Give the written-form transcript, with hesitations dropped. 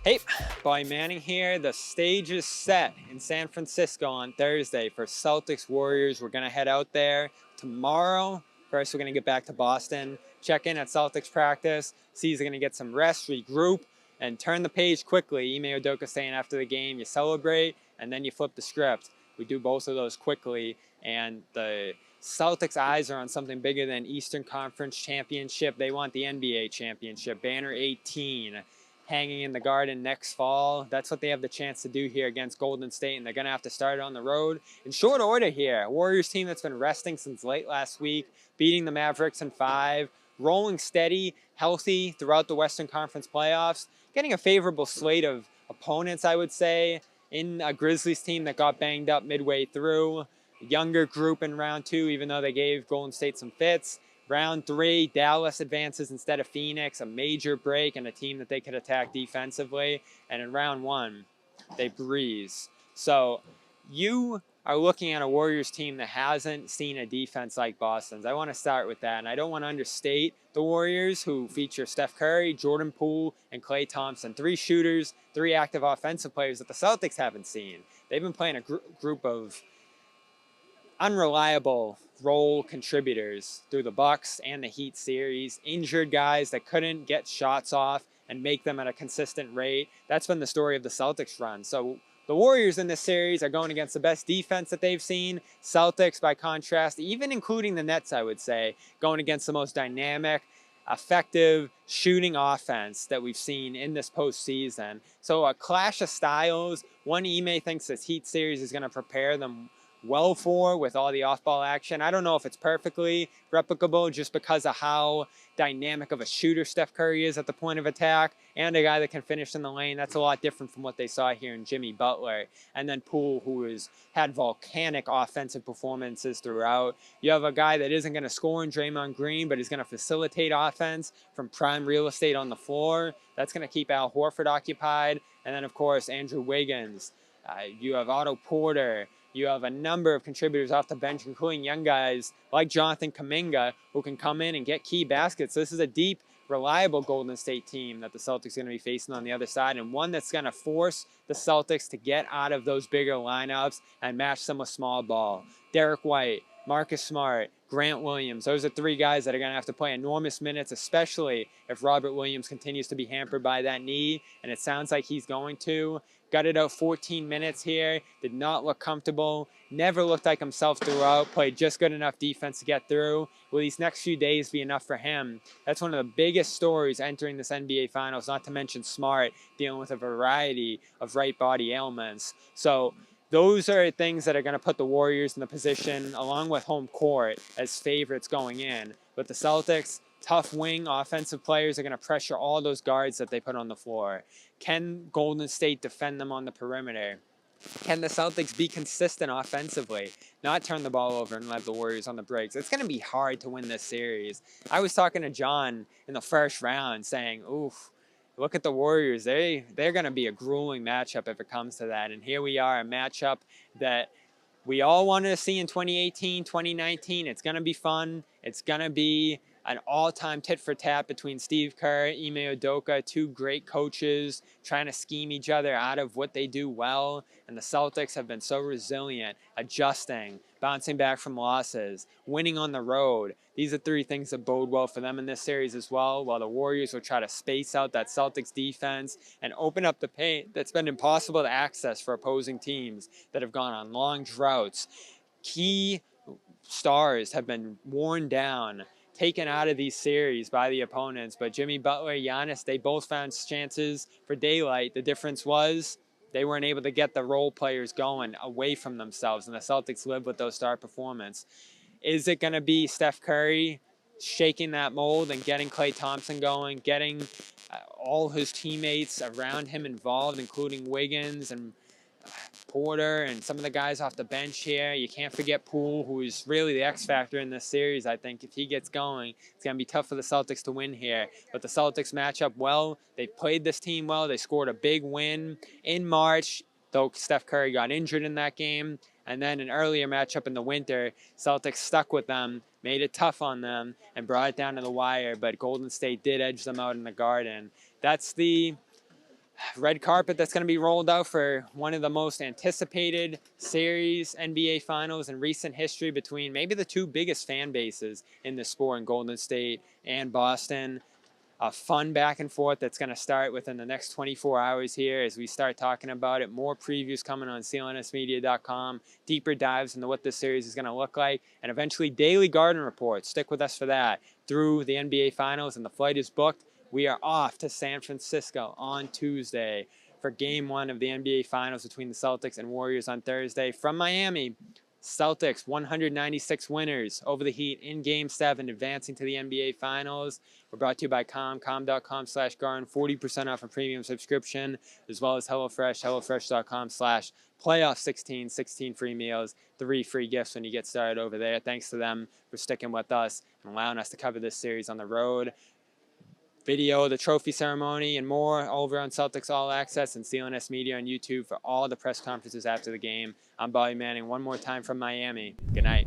Hey, Boy Manning here. The stage is set in San Francisco on Thursday for Celtics Warriors. We're going to head out there tomorrow. First, we're going to get back to Boston, check in at Celtics practice. C's going to get some rest, regroup, and turn the page quickly. Ime Udoka saying after the game, you celebrate, and then you flip the script. We do both of those quickly, and the Celtics' eyes are on something bigger than Eastern Conference Championship. They want the NBA Championship, Banner 18. Hanging in the Garden next fall. That's what they have the chance to do here against Golden State, and they're going to have to start it on the road in short order here. Warriors team that's been resting since late last week, beating the Mavericks in 5, rolling steady, healthy throughout the Western Conference playoffs, getting a favorable slate of opponents, I would say, in a Grizzlies team that got banged up midway through. Younger group in round 2, even though they gave Golden State some fits. Round 3, Dallas advances instead of Phoenix, a major break and a team that they could attack defensively. And in round 1, they breeze. So you are looking at a Warriors team that hasn't seen a defense like Boston's. I want to start with that, and I don't want to understate the Warriors, who feature Steph Curry, Jordan Poole, and Klay Thompson. 3 shooters, 3 active offensive players that the Celtics haven't seen. They've been playing a group of unreliable role contributors through the Bucks and the Heat series, injured guys that couldn't get shots off and make them at a consistent rate. That's been the story of the Celtics run. So the Warriors in this series are going against the best defense that they've seen. Celtics, by contrast, even including the Nets, I would say, going against the most dynamic, effective shooting offense that we've seen in this postseason. So a clash of styles. One, Ime thinks this Heat series is going to prepare them well for with all the off-ball action. I don't know if it's perfectly replicable just because of how dynamic of a shooter Steph Curry is at the point of attack, and a guy that can finish in the lane. That's a lot different from what they saw here in Jimmy Butler. And then Poole, who has had volcanic offensive performances throughout. You have a guy that isn't going to score in Draymond Green, but is going to facilitate offense from prime real estate on the floor. That's going to keep Al Horford occupied. And then, of course, Andrew Wiggins. You have Otto Porter. You have a number of contributors off the bench, including young guys like Jonathan Kuminga, who can come in and get key baskets. So this is a deep, reliable Golden State team that the Celtics are going to be facing on the other side, and one that's going to force the Celtics to get out of those bigger lineups and match them with small ball. Derek White, Marcus Smart, Grant Williams. Those are 3 guys that are going to have to play enormous minutes, especially if Robert Williams continues to be hampered by that knee, and it sounds like he's going to. Gutted out 14 minutes here, did not look comfortable, never looked like himself throughout, played just good enough defense to get through. Will these next few days be enough for him? That's one of the biggest stories entering this NBA Finals, not to mention Smart dealing with a variety of right body ailments. So those are things that are going to put the Warriors in the position, along with home court, as favorites going in. But the Celtics, tough wing offensive players, are going to pressure all those guards that they put on the floor. Can Golden State defend them on the perimeter? Can the Celtics be consistent offensively, not turn the ball over and let the Warriors on the breaks? It's going to be hard to win this series. I was talking to John in the first round saying, oof, look at the Warriors. They're going to be a grueling matchup if it comes to that. And here we are, a matchup that we all wanted to see in 2018, 2019. It's going to be fun. It's going to be an all-time tit-for-tat between Steve Kerr, Ime Udoka, 2 great coaches trying to scheme each other out of what they do well. And the Celtics have been so resilient, adjusting, bouncing back from losses, winning on the road. These are 3 things that bode well for them in this series as well, while the Warriors will try to space out that Celtics defense and open up the paint that's been impossible to access for opposing teams that have gone on long droughts. Key stars have been worn down, taken out of these series by the opponents, but Jimmy Butler, Giannis, they both found chances for daylight. The difference was they weren't able to get the role players going away from themselves, and the Celtics lived with those star performance. Is it going to be Steph Curry shaking that mold and getting Klay Thompson going, getting all his teammates around him involved, including Wiggins and Porter and some of the guys off the bench here? You can't forget Poole, who is really the X factor in this series. I think if he gets going, it's going to be tough for the Celtics to win here. But the Celtics match up well. They played this team well. They scored a big win in March, though Steph Curry got injured in that game. And then an earlier matchup in the winter, Celtics stuck with them, made it tough on them, and brought it down to the wire. But Golden State did edge them out in the Garden. That's the red carpet that's going to be rolled out for one of the most anticipated series NBA finals in recent history between maybe the two biggest fan bases in the sport in Golden State and Boston. A fun back and forth that's going to start within the next 24 hours here as we start talking about it. More previews coming on CLNSmedia.com, deeper dives into what this series is going to look like, and eventually daily Garden reports. Stick with us for that through the NBA Finals, and the flight is booked. We are off to San Francisco on Tuesday for Game 1 of the NBA Finals between the Celtics and Warriors on Thursday. From Miami, Celtics 196 winners over the Heat in Game 7, advancing to the NBA Finals. We're brought to you by com.com/Garden, 40% off a premium subscription, as well as HelloFresh, HelloFresh.com/playoff16, 16 free meals, 3 free gifts when you get started over there. Thanks to them for sticking with us and allowing us to cover this series on the road. Video, the trophy ceremony, and more over on Celtics All Access and CLNS Media on YouTube for all the press conferences after the game. I'm Bobby Manning one more time from Miami. Good night.